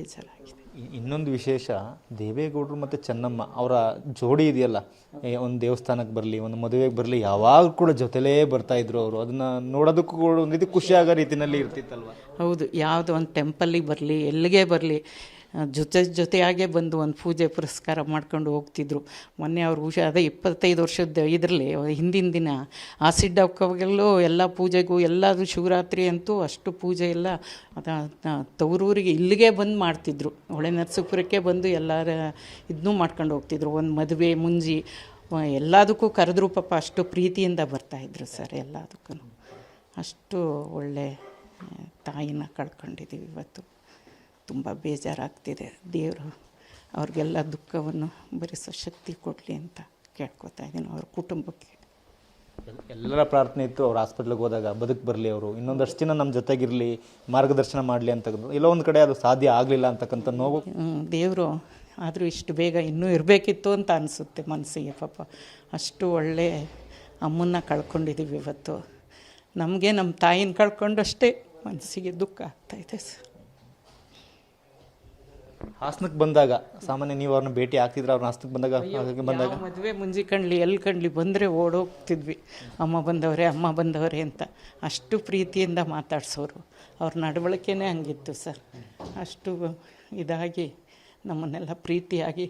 ಬೇಜಾರಾಗಿದೆ. ಇನ್ನೊಂದು ವಿಶೇಷ, ದೇವೇಗೌಡರು ಮತ್ತು ಚೆನ್ನಮ್ಮ ಅವರ ಜೋಡಿ ಇದೆಯಲ್ಲ, ಒಂದು ದೇವಸ್ಥಾನಕ್ಕೆ ಬರಲಿ, ಒಂದು ಮದುವೆಗೆ ಬರಲಿ, ಯಾವಾಗ ಕೂಡ ಜೊತೆಲೇ ಬರ್ತಾಯಿದ್ರು ಅವರು. ಅದನ್ನು ನೋಡೋದಕ್ಕೂ ಕೂಡ ಒಂದು ರೀತಿ ಖುಷಿಯಾಗೋ ರೀತಿಯಲ್ಲಿ ಇರ್ತಿತ್ತಲ್ವ? ಹೌದು, ಯಾವುದೋ ಒಂದು ಟೆಂಪಲ್ಲಿಗೆ ಬರಲಿ, ಎಲ್ಲಿಗೆ ಬರಲಿ, ಜೊತೆಯಾಗೇ ಬಂದು ಒಂದು ಪೂಜೆ ಪುರಸ್ಕಾರ ಮಾಡ್ಕೊಂಡು ಹೋಗ್ತಿದ್ರು. ಮೊನ್ನೆ ಅವ್ರು ಅದೇ 25 ವರ್ಷದ ಇದರಲ್ಲಿ ಹಿಂದಿನ ದಿನ ಆಸಿಡ್ ಹಾಕೋವಾಗೆಲ್ಲೂ ಎಲ್ಲ ಪೂಜೆಗೂ ಎಲ್ಲದು ಶಿವರಾತ್ರಿ ಅಂತೂ ಅಷ್ಟು ಪೂಜೆ ಎಲ್ಲ ತವರೂರಿಗೆ ಇಲ್ಲಿಗೆ ಬಂದು ಮಾಡ್ತಿದ್ರು. ಹೊಳೆ ನರಸೀಪುರಕ್ಕೆ ಬಂದು ಎಲ್ಲರ ಇದನ್ನೂ ಮಾಡ್ಕೊಂಡು ಹೋಗ್ತಿದ್ರು. ಒಂದು ಮದುವೆ ಮುಂಜಿ ಎಲ್ಲದಕ್ಕೂ ಕರೆದ್ರು ಪಾಪ. ಅಷ್ಟು ಪ್ರೀತಿಯಿಂದ ಬರ್ತಾಯಿದ್ರು ಸರ್ ಎಲ್ಲದಕ್ಕೂ. ಅಷ್ಟು ಒಳ್ಳೆ ತಾಯಿನ ಕಳ್ಕೊಂಡಿದ್ದೀವಿ ಇವತ್ತು. ತುಂಬ ಬೇಜಾರಾಗ್ತಿದೆ. ದೇವರು ಅವ್ರಿಗೆಲ್ಲ ದುಃಖವನ್ನು ಭರಿಸೋ ಶಕ್ತಿ ಕೊಡಲಿ ಅಂತ ಕೇಳ್ಕೊತಾ ಇದ್ದೀನಿ ಅವ್ರ ಕುಟುಂಬಕ್ಕೆ. ಎಲ್ಲರ ಪ್ರಾರ್ಥನೆ ಇತ್ತು ಅವ್ರು ಹಾಸ್ಪಿಟ್ಲಿಗೆ ಹೋದಾಗ ಬದುಕು ಬರಲಿ, ಅವರು ಇನ್ನೊಂದಷ್ಟು ದಿನ ನಮ್ಮ ಜೊತೆಗಿರಲಿ, ಮಾರ್ಗದರ್ಶನ ಮಾಡಲಿ ಅಂತಕ್ಕಂಥ. ಎಲ್ಲೋ ಒಂದು ಕಡೆ ಅದು ಸಾಧ್ಯ ಆಗಲಿಲ್ಲ ಅಂತಕ್ಕಂಥ ನೋವು. ದೇವರು ಆದರೂ ಇಷ್ಟು ಬೇಗ ಇನ್ನೂ ಇರಬೇಕಿತ್ತು ಅಂತ ಅನಿಸುತ್ತೆ ಮನಸ್ಸಿಗೆ. ಪಾಪ ಅಷ್ಟು ಒಳ್ಳೆ ಅಮ್ಮನ್ನ ಕಳ್ಕೊಂಡಿದ್ದೀವಿ ಇವತ್ತು. ನಮಗೆ ನಮ್ಮ ತಾಯಿನ ಕಳ್ಕೊಂಡಷ್ಟೇ ಮನಸ್ಸಿಗೆ ದುಃಖ ಆಗ್ತಾಯಿದೆ ಸರ್. ಹಾಸನಕ್ಕೆ ಬಂದಾಗ ಸಾಮಾನ್ಯ ನೀವು ಅವ್ರನ್ನ ಭೇಟಿ ಆಗ್ತಿದ್ರೆ, ಅವ್ರನ್ನ ಹಾಸನಕ್ಕೆ ಬಂದಾಗ ಮದುವೆ ಮುಂಜಿ ಕಣ್ಲಿ ಎಲ್ಲಿ ಕಣ್ಲಿ ಬಂದರೆ ಓಡೋಗ್ತಿದ್ವಿ. ಅಮ್ಮ ಬಂದವರೇ ಅಂತ ಅಷ್ಟು ಪ್ರೀತಿಯಿಂದ ಮಾತಾಡ್ಸೋರು. ಅವ್ರ ನಡವಳಿಕೆನೇ ಹಂಗಿತ್ತು ಸರ್. ಅಷ್ಟು ಇದಾಗಿ ನಮ್ಮನ್ನೆಲ್ಲ ಪ್ರೀತಿಯಾಗಿ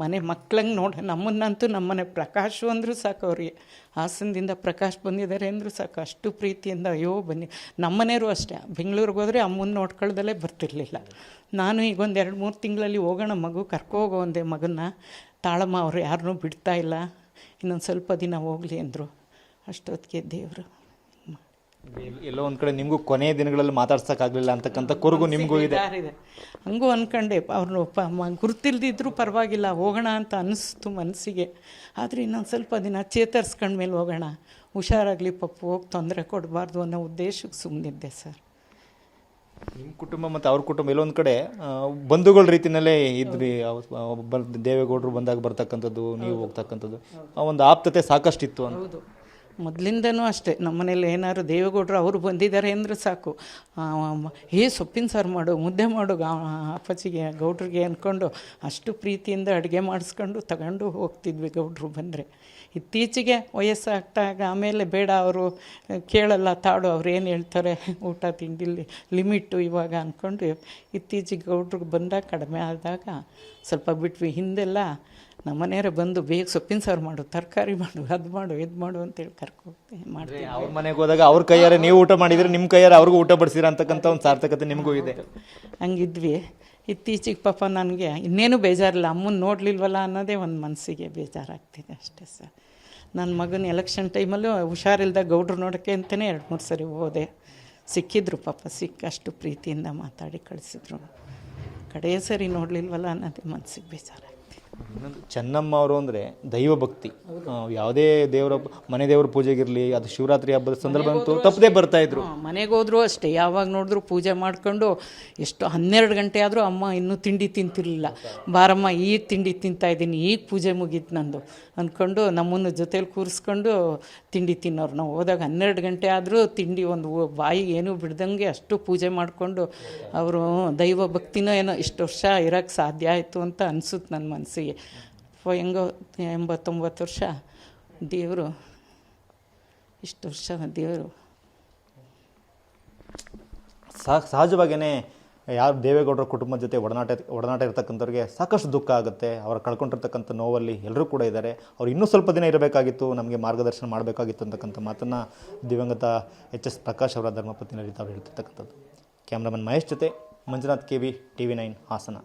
ಮನೆ ಮಕ್ಳಂಗೆ ನೋಡಿ ನಮ್ಮನ್ನಂತೂ ನಮ್ಮನೆ ಪ್ರಕಾಶು ಅಂದರೂ ಸಾಕು. ಅವ್ರಿಗೆ ಹಾಸನದಿಂದ ಪ್ರಕಾಶ್ ಬಂದಿದ್ದಾರೆ ಅಂದರೂ ಸಾಕು. ಅಷ್ಟು ಪ್ರೀತಿಯಿಂದ ಅಯ್ಯೋ ಬನ್ನಿ. ನಮ್ಮನೆಯವರು ಅಷ್ಟೇ, ಬೆಂಗಳೂರಿಗೆ ಹೋದರೆ ಅಮ್ಮನ ನೋಡ್ಕೊಳ್ದಲ್ಲೇ ಬರ್ತಿರ್ಲಿಲ್ಲ. ನಾನು ಈಗ ಒಂದು 2-3 ತಿಂಗಳಲ್ಲಿ ಹೋಗೋಣ ಮಗು ಕರ್ಕೋಗೋ ಒಂದೇ ಮಗನ್ನ. ತಾಳಮ್ಮ ಅವರು ಯಾರನ್ನೂ ಬಿಡ್ತಾಯಿಲ್ಲ, ಇನ್ನೊಂದು ಸ್ವಲ್ಪ ದಿನ ಹೋಗಲಿ ಅಂದರು. ಅಷ್ಟೊತ್ತಿಗೆ ದೇವರು ಎಲ್ಲೋ ಒಂದು ಕಡೆ ನಿಮಗೂ ಕೊನೆಯ ದಿನಗಳಲ್ಲಿ ಮಾತಾಡ್ಸೋಕ್ಕಾಗಲಿಲ್ಲ ಅಂತಕ್ಕಂಥ ಕೊರಗು ನಿಮಗೂ ಇದೆ. ಹಂಗೂ ಅಂದ್ಕೊಂಡೆ. ಅವ್ರನ್ನ ಗುರುತಿಲ್ದಿದ್ರೂ ಪರವಾಗಿಲ್ಲ, ಹೋಗೋಣ ಅಂತ ಅನ್ನಿಸ್ತು ಮನಸ್ಸಿಗೆ. ಆದರೆ ಇನ್ನೊಂದು ಸ್ವಲ್ಪ ದಿನ ಚೇತರಿಸ್ಕೊಂಡ್ಮೇಲೆ ಹೋಗೋಣ, ಹುಷಾರಾಗಲಿ ಪಪ್ಪು, ಹೋಗಿ ತೊಂದರೆ ಕೊಡಬಾರ್ದು ಅನ್ನೋ ಉದ್ದೇಶಕ್ಕೆ ಸುಮ್ಮನಿದ್ದೆ ಸರ್. ನಿಮ್ಮ ಕುಟುಂಬ ಮತ್ತು ಅವ್ರ ಕುಟುಂಬ ಎಲ್ಲೊಂದು ಕಡೆ ಬಂಧುಗಳ ರೀತಿಯಲ್ಲೇ ಇದ್ರಿ. ದೇವೇಗೌಡರು ಬಂದಾಗ ಬರ್ತಕ್ಕಂಥದ್ದು, ನೀವು ಹೋಗ್ತಕ್ಕಂಥದ್ದು, ಆ ಒಂದು ಆಪ್ತತೆ ಸಾಕಷ್ಟಿತ್ತು ಅಂತ. ಹೌದು, ಮೊದಲಿಂದನೂ ಅಷ್ಟೇ. ನಮ್ಮನೇಲಿ ಏನಾದ್ರು ದೇವೇಗೌಡರು ಅವರು ಬಂದಿದ್ದಾರೆ ಅಂದರೆ ಸಾಕು, ಸೊಪ್ಪಿನ ಸಾರು ಮಾಡು, ಮುದ್ದೆ ಮಾಡು ಅಪ್ಪಾಜಿಗೆ ಗೌಡ್ರಿಗೆ ಅಂದ್ಕೊಂಡು ಅಷ್ಟು ಪ್ರೀತಿಯಿಂದ ಅಡುಗೆ ಮಾಡಿಸ್ಕೊಂಡು ತಗೊಂಡು ಹೋಗ್ತಿದ್ವಿ ಗೌಡ್ರು ಬಂದರೆ. ಇತ್ತೀಚೆಗೆ ವಯಸ್ಸಾಗ್ತಾಗ ಆಮೇಲೆ ಬೇಡ, ಅವರು ಕೇಳಲ್ಲ, ತಾಡು, ಅವ್ರು ಏನು ಹೇಳ್ತಾರೆ ಊಟ ತಿಂಡಿಲಿ ಲಿಮಿಟ್ಟು ಇವಾಗ ಅಂದ್ಕೊಂಡು ಇತ್ತೀಚೆಗೆ ಗೌಡ್ರಿಗೆ ಬಂದಾಗ ಕಡಿಮೆ ಆದಾಗ ಸ್ವಲ್ಪ ಬಿಟ್ವಿ. ಹಿಂದೆಲ್ಲ ನಮ್ಮನೆಯವರೇ ಬಂದು ಬೇಗ ಸೊಪ್ಪಿನ ಸಾರು ಮಾಡು, ತರಕಾರಿ ಮಾಡು, ಅದು ಮಾಡು, ಇದು ಮಾಡು ಅಂತೇಳಿ ಕರ್ಕೋಗ್ತೀನಿ ಮಾಡ್ತೀವಿ. ಅವ್ರ ಮನೆಗೆ ಹೋದಾಗ ಅವ್ರ ಕೈಯಾರೆ ನೀವು ಊಟ ಮಾಡಿದರೆ, ನಿಮ್ಮ ಕೈಯಾರೆ ಅವ್ರಿಗೂ ಊಟ ಬಡಿಸಿರ ಅಂತಕ್ಕಂಥ ಒಂದು ಸಾರ್ಥಕತೆ ನಿಮಗೂ ಇದೆ. ಹಂಗಿದ್ವಿ. ಇತ್ತೀಚೆಗೆ ಪಾಪ ನನಗೆ ಇನ್ನೇನು ಬೇಜಾರಿಲ್ಲ, ಅಮ್ಮನ ನೋಡಲಿಲ್ವಲ್ಲ ಅನ್ನೋದೇ ಒಂದು ಮನಸ್ಸಿಗೆ ಬೇಜಾರಾಗ್ತಿದೆ ಅಷ್ಟೇ ಸರ್. ನನ್ನ ಮಗನ ಎಲೆಕ್ಷನ್ ಟೈಮಲ್ಲೂ ಹುಷಾರಿಲ್ದಾಗ ಗೌಡ್ರು ನೋಡೋಕ್ಕೆ ಅಂತಲೇ 2-3 ಸರಿ ಹೋದೆ. ಸಿಕ್ಕಿದ್ರು ಪಾಪ, ಅಷ್ಟು ಪ್ರೀತಿಯಿಂದ ಮಾತಾಡಿ ಕಳಿಸಿದ್ರು. ಕಡೆಯ ಸರಿ ನೋಡಲಿಲ್ವಲ್ಲ ಅನ್ನೋದೇ ಮನಸ್ಸಿಗೆ ಬೇಜಾರಾಗ್ತಿದೆ. ಇನ್ನೊಂದು, ಚೆನ್ನಮ್ಮ ಅವರು ಅಂದರೆ ದೈವ ಭಕ್ತಿ. ಯಾವುದೇ ದೇವರ ಮನೆ ದೇವರ ಪೂಜೆಗಿರಲಿ, ಅದು ಶಿವರಾತ್ರಿ ಹಬ್ಬದ ಸಂದರ್ಭ ಅಂತೂ ತಪ್ಪದೇ ಬರ್ತಾಯಿದ್ರು. ಮನೆಗೆ ಹೋದ್ರು ಅಷ್ಟೇ, ಯಾವಾಗ ನೋಡಿದ್ರು ಪೂಜೆ ಮಾಡ್ಕೊಂಡು ಎಷ್ಟು 12 ಗಂಟೆ ಆದರೂ ಅಮ್ಮ ಇನ್ನೂ ತಿಂಡಿ ತಿಂತಿರಲಿಲ್ಲ. ಬಾರಮ್ಮ ಈಗ ತಿಂಡಿ ತಿಂತಾಯಿದ್ದೀನಿ, ಈಗ ಪೂಜೆ ಮುಗೀತು ನಂದು ಅಂದ್ಕೊಂಡು ನಮ್ಮನ್ನು ಜೊತೇಲಿ ಕೂರಿಸ್ಕೊಂಡು ತಿಂಡಿ ತಿನ್ನೋರು. ನಾವು ಹೋದಾಗ 12 ಗಂಟೆ ಆದರೂ ತಿಂಡಿ ಒಂದು ಬಾಯಿಗೆ ಏನೂ ಬಿಡ್ದಂಗೆ ಅಷ್ಟು ಪೂಜೆ ಮಾಡಿಕೊಂಡು ಅವರು ದೈವ ಭಕ್ತಿನೋ ಏನೋ ಇಷ್ಟು ವರ್ಷ ಇರೋಕ್ಕೆ ಸಾಧ್ಯ ಆಯಿತು ಅಂತ ಅನಿಸುತ್ತೆ ನನ್ನ ಮನಸ್ಸಿಗೆ. ಹೆಂಗೋ 89 ವರ್ಷ ದೇವರು, ಇಷ್ಟು ವರ್ಷ ದೇವರು. ಸಹಜವಾಗಿಯೇ ಯಾರು ದೇವೇಗೌಡರ ಕುಟುಂಬದ ಜೊತೆ ಒಡನಾಟ ಇರ್ತಕ್ಕಂಥವ್ರಿಗೆ ಸಾಕಷ್ಟು ದುಃಖ ಆಗುತ್ತೆ. ಅವ್ರು ಕಳ್ಕೊಂಡಿರ್ತಕ್ಕಂಥ ನೋವಲ್ಲಿ ಎಲ್ಲರೂ ಕೂಡ ಇದ್ದಾರೆ. ಅವ್ರು ಇನ್ನೂ ಸ್ವಲ್ಪ ದಿನ ಇರಬೇಕಾಗಿತ್ತು, ನಮಗೆ ಮಾರ್ಗದರ್ಶನ ಮಾಡಬೇಕಾಗಿತ್ತು ಅಂತಕ್ಕಂಥ ಮಾತನ್ನು ದಿವಂಗತ HS ಪ್ರಕಾಶ್ ಅವರ ಧರ್ಮಪತ್ನಿ ಲಲಿತಾ ಅವರು ಹೇಳ್ತಿರ್ತಕ್ಕಂಥದ್ದು. ಕ್ಯಾಮ್ರಾಮನ್ ಮಹೇಶ್ ಜೊತೆ ಮಂಜುನಾಥ್ KV, TV9 ಹಾಸನ.